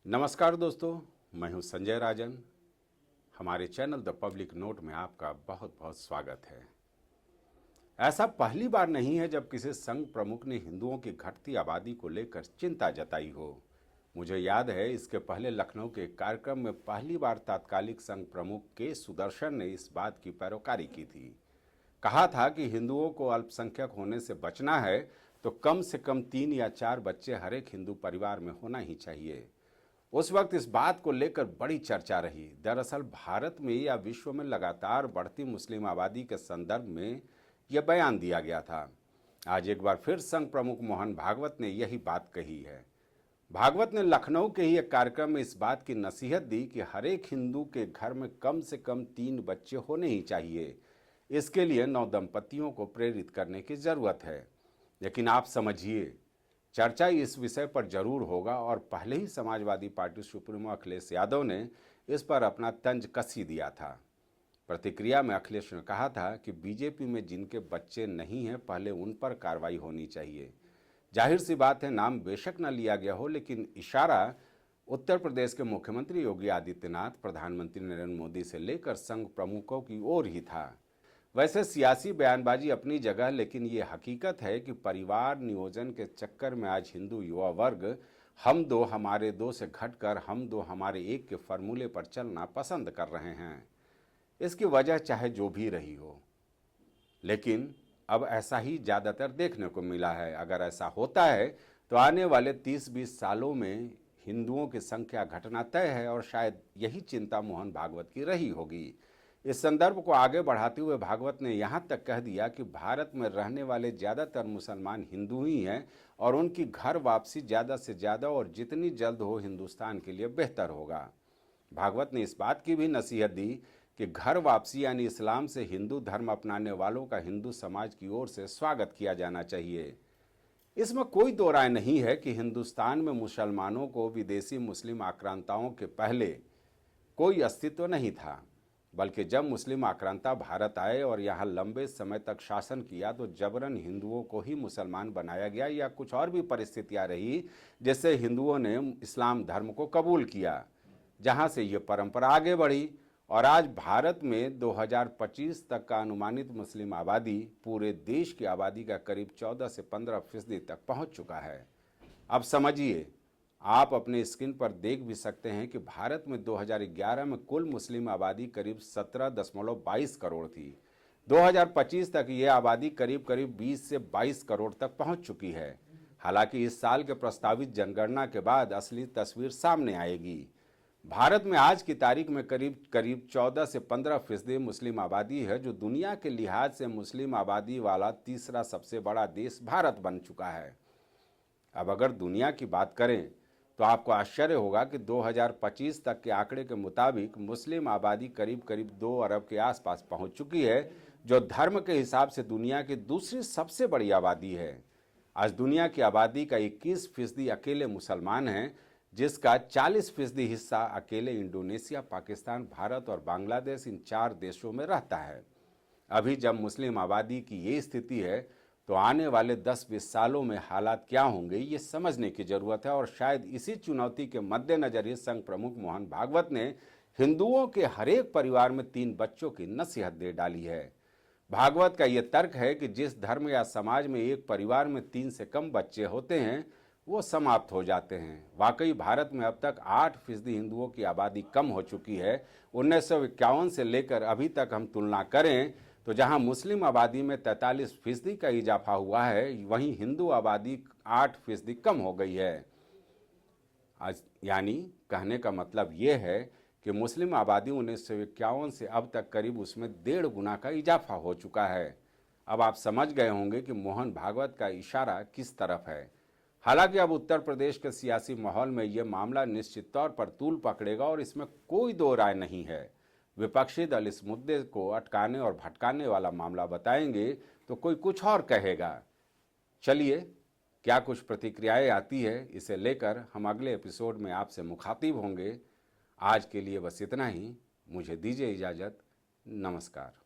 नमस्कार दोस्तों, मैं हूं संजय राजन। हमारे चैनल द पब्लिक नोट में आपका बहुत बहुत स्वागत है। ऐसा पहली बार नहीं है जब किसी संघ प्रमुख ने हिंदुओं की घटती आबादी को लेकर चिंता जताई हो। मुझे याद है, इसके पहले लखनऊ के एक कार्यक्रम में पहली बार तात्कालिक संघ प्रमुख के सुदर्शन ने इस बात की पैरोकारी की थी। कहा था कि हिंदुओं को अल्पसंख्यक होने से बचना है तो कम से कम 3 या 4 बच्चे हर एक हिंदू परिवार में होना ही चाहिए। उस वक्त इस बात को लेकर बड़ी चर्चा रही। दरअसल भारत में या विश्व में लगातार बढ़ती मुस्लिम आबादी के संदर्भ में यह बयान दिया गया था। आज एक बार फिर संघ प्रमुख मोहन भागवत ने यही बात कही है। भागवत ने लखनऊ के ही एक कार्यक्रम में इस बात की नसीहत दी कि हर एक हिंदू के घर में कम से कम 3 बच्चे होने ही चाहिए। इसके लिए नवदंपतियों को प्रेरित करने की जरूरत है। लेकिन आप समझिए, चर्चा इस विषय पर जरूर होगा और पहले ही समाजवादी पार्टी सुप्रीमो अखिलेश यादव ने इस पर अपना तंज कस ही दिया था। प्रतिक्रिया में अखिलेश ने कहा था कि बीजेपी में जिनके बच्चे नहीं हैं, पहले उन पर कार्रवाई होनी चाहिए। जाहिर सी बात है, नाम बेशक न लिया गया हो, लेकिन इशारा उत्तर प्रदेश के मुख्यमंत्री योगी आदित्यनाथ, प्रधानमंत्री नरेंद्र मोदी से लेकर संघ प्रमुखों की ओर ही था। वैसे सियासी बयानबाजी अपनी जगह, लेकिन ये हकीकत है कि परिवार नियोजन के चक्कर में आज हिंदू युवा वर्ग हम दो हमारे दो से घटकर हम दो हमारे एक के फॉर्मूले पर चलना पसंद कर रहे हैं। इसकी वजह चाहे जो भी रही हो, लेकिन अब ऐसा ही ज़्यादातर देखने को मिला है। अगर ऐसा होता है तो आने वाले 30-20 सालों में हिंदुओं की संख्या घटना तय है और शायद यही चिंता मोहन भागवत की रही होगी। इस संदर्भ को आगे बढ़ाते हुए भागवत ने यहाँ तक कह दिया कि भारत में रहने वाले ज़्यादातर मुसलमान हिंदू ही हैं और उनकी घर वापसी ज़्यादा से ज़्यादा और जितनी जल्द हो हिंदुस्तान के लिए बेहतर होगा। भागवत ने इस बात की भी नसीहत दी कि घर वापसी यानी इस्लाम से हिंदू धर्म अपनाने वालों का हिंदू समाज की ओर से स्वागत किया जाना चाहिए। इसमें कोई दो राय नहीं है कि हिंदुस्तान में मुसलमानों को विदेशी मुस्लिम आक्रांताओं के पहले कोई अस्तित्व नहीं था, बल्कि जब मुस्लिम आक्रांता भारत आए और यहाँ लंबे समय तक शासन किया तो जबरन हिंदुओं को ही मुसलमान बनाया गया या कुछ और भी परिस्थितियाँ रही जिससे हिंदुओं ने इस्लाम धर्म को कबूल किया, जहाँ से ये परंपरा आगे बढ़ी और आज भारत में 2025 तक का अनुमानित मुस्लिम आबादी पूरे देश की आबादी का करीब 14 से 15% तक पहुँच चुका है। अब समझिए, आप अपने स्क्रीन पर देख भी सकते हैं कि भारत में 2011 में कुल मुस्लिम आबादी करीब 17.22 करोड़ थी। 2025 तक ये आबादी करीब 20 से 22 करोड़ तक पहुंच चुकी है। हालांकि इस साल के प्रस्तावित जनगणना के बाद असली तस्वीर सामने आएगी। भारत में आज की तारीख में करीब 14 से 15% मुस्लिम आबादी है, जो दुनिया के लिहाज से मुस्लिम आबादी वाला तीसरा सबसे बड़ा देश भारत बन चुका है। अब अगर दुनिया की बात करें तो आपको आश्चर्य होगा कि 2025 तक के आंकड़े के मुताबिक मुस्लिम आबादी करीब 2 अरब के आसपास पहुंच चुकी है, जो धर्म के हिसाब से दुनिया की दूसरी सबसे बड़ी आबादी है। आज दुनिया की आबादी का 21% अकेले मुसलमान हैं, जिसका 40% हिस्सा अकेले इंडोनेशिया, पाकिस्तान, भारत और बांग्लादेश इन 4 देशों में रहता है। अभी जब मुस्लिम आबादी की ये स्थिति है तो आने वाले 10-20 सालों में हालात क्या होंगे, ये समझने की जरूरत है और शायद इसी चुनौती के मद्देनजर ही संघ प्रमुख मोहन भागवत ने हिंदुओं के हर एक परिवार में 3 बच्चों की नसीहत दे डाली है। भागवत का ये तर्क है कि जिस धर्म या समाज में एक परिवार में 3 से कम बच्चे होते हैं वो समाप्त हो जाते हैं। वाकई भारत में अब तक 8% हिंदुओं की आबादी कम हो चुकी है। 1951 से लेकर अभी तक हम तुलना करें तो जहां मुस्लिम आबादी में 43% का इजाफा हुआ है, वहीं हिंदू आबादी 8% कम हो गई है। आज यानी कहने का मतलब ये है कि मुस्लिम आबादी 1951 से अब तक करीब उसमें 1.5 गुना का इजाफा हो चुका है। अब आप समझ गए होंगे कि मोहन भागवत का इशारा किस तरफ है। हालांकि अब उत्तर प्रदेश के सियासी माहौल में यह मामला निश्चित तौर पर तूल पकड़ेगा और इसमें कोई दो राय नहीं है। विपक्षी दल इस मुद्दे को अटकाने और भटकाने वाला मामला बताएंगे तो कोई कुछ और कहेगा। चलिए, क्या कुछ प्रतिक्रियाएं आती है, इसे लेकर हम अगले एपिसोड में आपसे मुखातिब होंगे। आज के लिए बस इतना ही। मुझे दीजिए इजाज़त। नमस्कार।